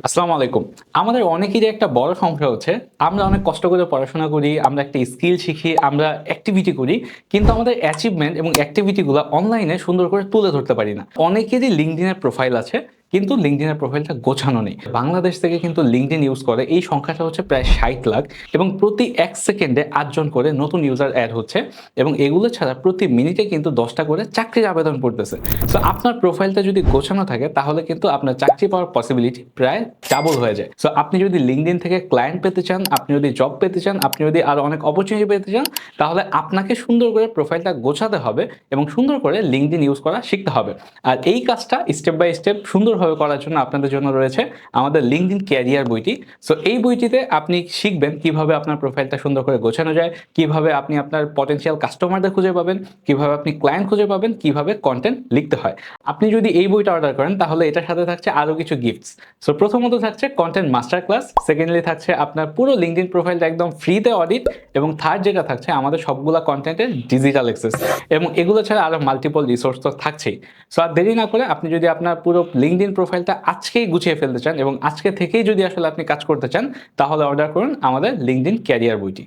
আসসালামু আলাইকুম। আমাদের অনেকেরই একটা বড় সমস্যা হচ্ছে, আমরা অনেক কষ্ট করে পড়াশোনা করি, আমরা একটা স্কিল শিখি, আমরা অ্যাক্টিভিটি করি। কিন্তু আমাদের অ্যাচিভমেন্ট এবং অ্যাক্টিভিটি গুলা অনলাইনে সুন্দর করে তুলে ধরতে পারি না। অনেকেরই LinkedIn এর প্রোফাইল আছে, কিন্তু LinkedIn এর প্রোফাইলটা গোছানো নেই। বাংলাদেশ থেকে কিন্তু LinkedIn ইউজ করে এই সংখ্যাটা হচ্ছে প্রায় ৬০ লাখ এবং প্রতি ১ সেকেন্ডে ৮ জন করে নতুন ইউজার এড হচ্ছে এবং এগুলো ছাড়া প্রতি মিনিটে কিন্তু ১০ টা করে চাকরির আবেদন পড়তেছে। সো আপনার প্রোফাইলটা যদি গোছানো থাকে তাহলে কিন্তু আপনার চাকরি পাওয়ার পসিবিলিটি প্রায় ডাবল হয়ে যায়। সো আপনি যদি LinkedIn থেকে ক্লায়েন্ট পেতে চান, আপনি যদি জব পেতে চান, আপনি যদি আরো অনেক অপরচুনিটি পেতে চান, তাহলে আপনাকে সুন্দর করে প্রোফাইলটা গোছাতে হবে এবং সুন্দর করে LinkedIn ইউজ করা শিখতে হবে। আর এই কাজটা স্টেপ বাই স্টেপ সুন্দরভাবে করার জন্য আপনাদের জন্য রয়েছে আমাদের LinkedIn ক্যারিয়ার বইটি। সো এই বইটিতে আপনি শিখবেন কিভাবে আপনার প্রোফাইলটা সুন্দর করে গোছানো যায়, কিভাবে আপনি আপনার পটেনশিয়াল কাস্টমারদের খুঁজে পাবেন, কিভাবে আপনি ক্লায়েন্ট খুঁজে পাবেন, কিভাবে কনটেন্ট লিখতে হয়। আপনি যদি এই বইটা অর্ডার করেন তাহলে এটার সাথে থাকছে আরো কিছু গিফটস। সো প্রথমত থাকছে কনটেন্ট মাস্টার ক্লাস, সেকেন্ডলি থাকছে আপনার পুরো LinkedIn প্রোফাইলটা একদম ফ্রিতে অডিট এবং থার্ড যেটা থাকছে আমাদের সবগুলা কনটেন্টের ডিজিটাল অ্যাক্সেস এবং এগুলো ছাড়া আরো মাল্টিপল রিসোর্স তো থাকছেই। সো আর দেরি না করে আপনি যদি আপনার পুরো LinkedIn প্রোফাইলটা আজকেই গুছিয়ে ফেলতে চান এবং আজকে থেকেই যদি আসলে আপনি কাজ করতে চান তাহলে অর্ডার করুন আমাদের LinkedIn ক্যারিয়ার বইটি।